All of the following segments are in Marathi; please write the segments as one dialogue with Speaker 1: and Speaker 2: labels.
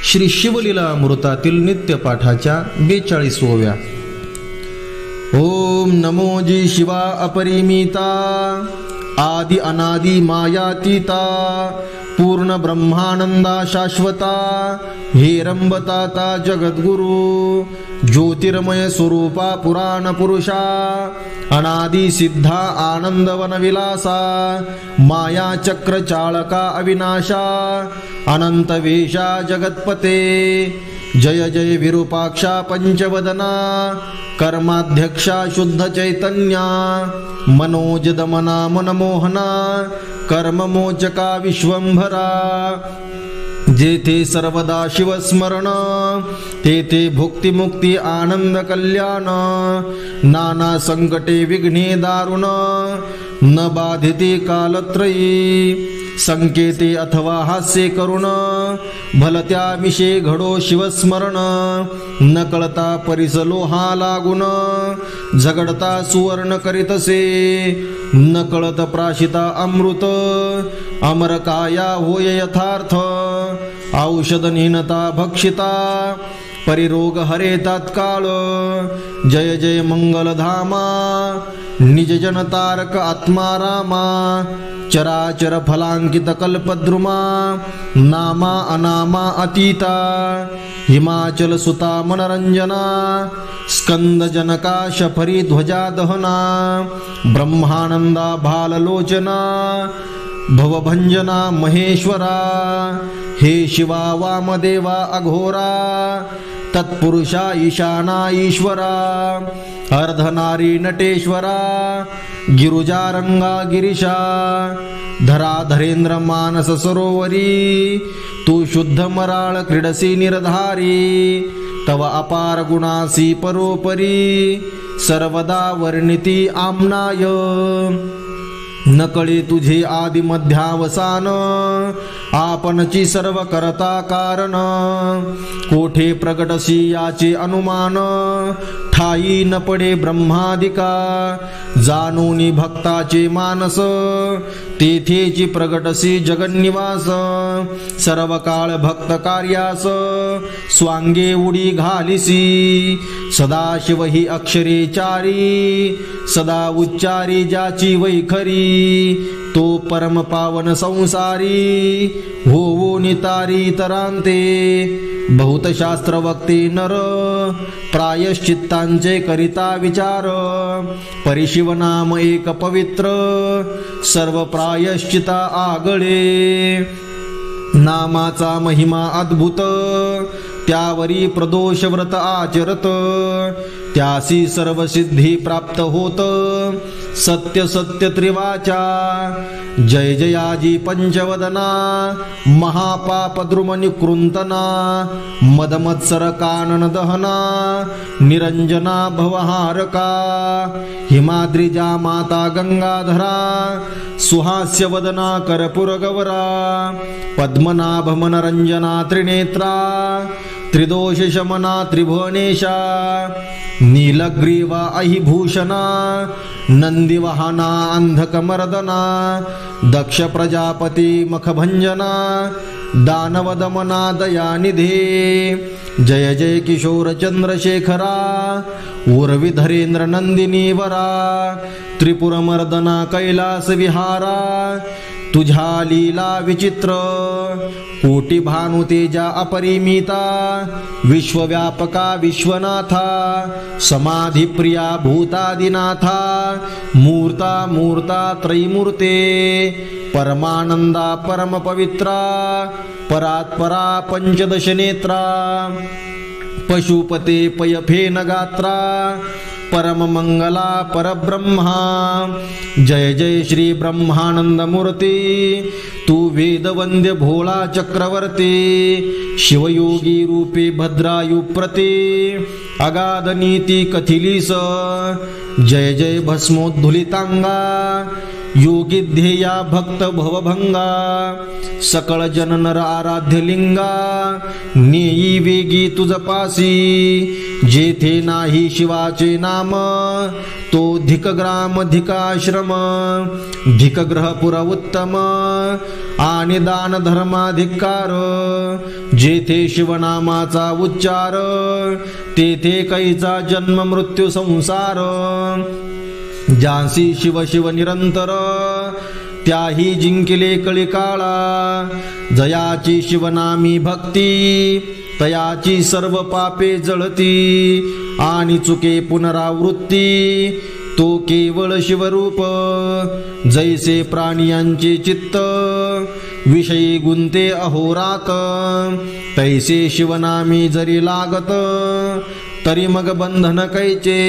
Speaker 1: श्री शिवलीला अमृतातील नित्य पाठाच्या 42व्या. ओम नमो जी शिवा अपरिमिता आदि अनादि मायातीता पूर्ण ब्रह्मानंदा शाश्वता हेरंबताता जगद्गुरु ज्योतिर्मय स्वरूपा पुराण पुरुषा अनादि सिद्धा आनंदवन विलासा माया चक्र चालका अविनाशा अनंत वेशा जगत्पते जय जय विरूपाक्षा पंचवदना कर्माध्यक्षा शुद्ध चैतन्या मनोज दमना मनमोहना कर्ममोचका विश्वंभरा जेथे सर्वदा शिवस्मरण तेथे भुक्ती मुक्ती आनंद कल्याण नाना संकटे विघ्ने दारुण न बाधिते कालत्रयी संकेते अथवा हास्य करुण भलत्या विषय घडो शिवस्मरण न कळता परिसलोहा लागुन झगडता सुवर्ण करीतसे न कळत प्राशिता अमृत अमरकाया होय यथार्थ औषधहीनता भक्षिता परिरोग हरे तात्काळ जय जय मंगलधामा निज जन तारक आत्मा रामा चराचर फलांकित कल्पद्रुमा नामा अनामा अतीता हिमाचल सुता मनरंजना स्कंद जनका शफरी ध्वजा दहना ब्रह्मानंदा भाललोचना भवभंजना महेश्वरा हे शिवा वामदेवा अघोरा तत्पुरुषा ईशाना ईश्वरा अर्धनारी नटेश्वरा गिरुजारंगा गिरीशा धरा धरेंद्र मानस सरोवरी तू शुद्ध मराळ क्रीडसी निर्धारी तव अपार गुणासी परोपरी सर्वदा वर्णिती आम्नाय नकळे तुझे आदि मध्यावसान आपणची सर्व करता कारण कोठे प्रगटसी याचे अनुमान ठाई न पडे ब्रह्मादिका जाणूनी भक्ताचे मानस तेथेची प्रगटसी जगन्निवास सर्व काळ भक्त कार्यास स्वांगे उडी घालिसी सदाशिव ही अक्षरे चारी सदा उच्चारी ज्याची वैखरी तो परम पावन संसारी होवो नितारी तरांते बहुत शास्त्र वक्ते नर प्रायश्चित्तांचे करिता विचार परिशिव नाम एक पवित्र सर्व प्रायश्चिता आगळे नामाचा महिमा अद्भुत त्यावरी प्रदोष व्रत आचरत त्यासी सर्व सिद्धी प्राप्त होत सत्य सत्य त्रिवाचा जय जयाजी पंचवदना महापाप द्रुम निकृंतना मदमत्सर कानन दहना निरंजना भवहारका हिमाद्रिजा माता गंगाधरा सुहास्य वदना कर्पूर गौरा पद्मनाभ मनरंजना त्रिनेत्रा त्रिदोष शमना त्रिभुवनेशा नीलग्रीवा अहिभूषणा नंदीवाहना अंधकमर्दना दक्ष प्रजापती मखभंजना दानवदमना दयानिधे जय जय किशोर चंद्रशेखरा उर्विधरेंद्र नंदिनी वरा त्रिपुरमर्दना कैलास विहारा तुझ्या लीला विचित्र कोटी भानु तेजा अपरिमिता विश्वव्यापका विश्वनाथा समाधी प्रिया भूतादिनाथा मूर्ता मूर्ता त्रैमूर्ते परमानंदा परम पवित्रा परात्परा पंचदश नेत्रा पशुपते पयफेन गात्रा परम मंगला परब्रह्मा जय जय श्री ब्रह्मानंद मूर्ती तू वेदवंद्य भोळा चक्रवर्ती शिवयोगी रूपे भद्रायु प्रती अगाध नीती कथिलीस जय जय भस्मोद्धुलितांगा योगी ध्येया भक्त भवभंगा सकळ जन नर आराध्य लिंगा नेई वेगी तुझ पासी जेथे नाही शिवाचे नाम तो धिकग्राम धिकाश्रम धिकग्रहपुर उत्तम आणि दान धर्माधिकार जेथे शिवनामाचा उच्चार तेथे कैचा जन्म मृत्यू संसार. ज्यासी शिव शिव निरंतर त्याही जिंकिले कळिकाळा. जयाची शिवनामी भक्ती तयाची सर्व पापे जळती. आणि चुके पुनरावृत्ती तो केवळ शिवरूप. जैसे प्राणियांचे चित्त विषयी गुंते अहोरात. तैसे शिवनामी जरी लागत तरी मग बंधन कैचे.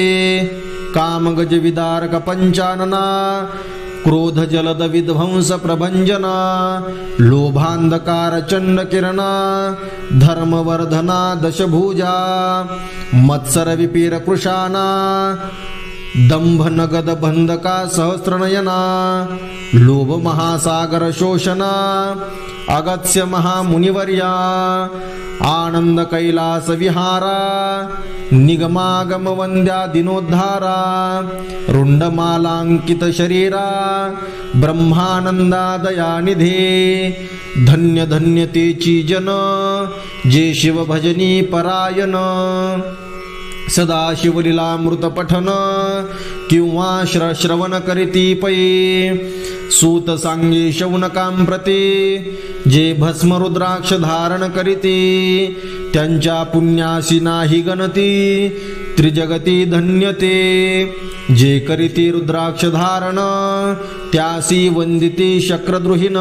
Speaker 1: काम गज विदारक पंचानना क्रोध जलद विध्वंस प्रभंजना. लोभांधकार चंड किरणा धर्मवर्धना दशभुजा. मत्सर विपीर कृशाना दंभ नगद बंधका सहस्रनयना. लोभ महासागर शोषणा अगत्य महामुनिवर्या. आनंद कैलास विहारा निगमागम वंद्या दिनोद्धारा. रुंडमालांकित शरीरा ब्रह्मानंदा दयानिधे. धन्य धन्य तेची जन जे शिव भजनी परायण. सदा शिवलीलामृत पठन किंवा श्रवण करीती पै. सूत सांगे शौनकां प्रती जे भस्म रुद्राक्ष धारण करीती. त्यांच्या पुण्यासी नाही गणती त्रिजगती धन्यते. जे करीती रुद्राक्ष धारण त्यासी वंदिती शक्रद्रुहीन.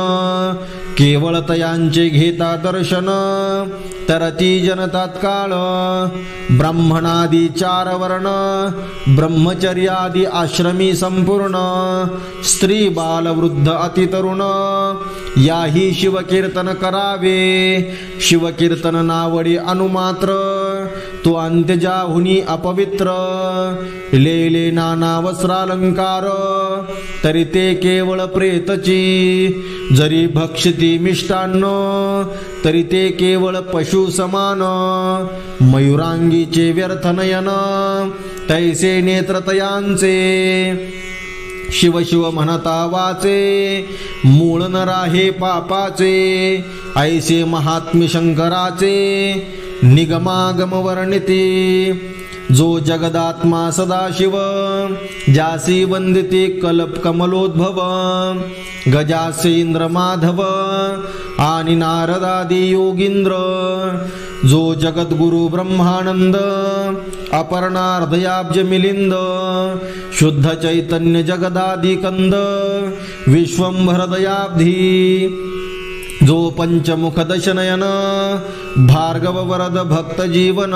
Speaker 1: केवळ तयांचे घेता दर्शन तरती जन तात्काळ. ब्राह्मणादी 4 वर्ण ब्रह्मचर्यादी आश्रमी संपूर्ण. स्त्री बाल वृद्ध अतितरुण याही शिवकीर्तन करावे. शिवकीर्तन नावडी अनुमात्र तो अंत्यजाहुनी अपवित्र. लेले नाना वस्त्रालंकार तरी ते केवळ प्रेतची. जरी भक्षती मिष्टान्न तरी ते केवळ पशु समान. मयुरांगीचे व्यर्थ नयन तैसे नेत्रतयांचे. शिव शिव म्हणता वाचे मूळ न राहे पापाचे. ऐसे महात्म्य शंकराचे निगमागम वर्णिते. जो जगदात्मा सदाशिव ज्यासी वंदिते कल्प कमलोद्भव. गजासे इंद्र माधव आणि नारदादी योगींद्र. जो जगद्गुरु ब्रह्मानंद अपर्णा हृदयाब्ज मिलिंद. शुद्ध चैतन्य जगदादी कंद विश्वंभर दयाब्धी. जो पंचमुख दशनयन भार्गव वरद भक्त जीवन.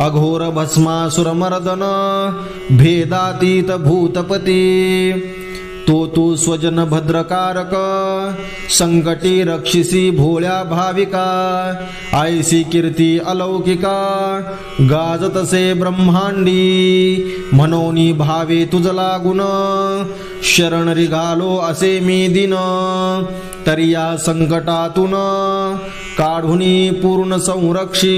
Speaker 1: अघोर भस्मासुर मर्दन भेदातीत भूतपती. तो स्वजन भद्रकारक संकटी रक्षिसी भोळ्या भाविका. ऐसी कीर्ती अलौकिका गाजतसे ब्रह्मांडी. मनोनी भावे तुझ लागून शरण रिघालो असे मी दिन. तरी या संकटातून काढुनी पूर्ण संरक्षी.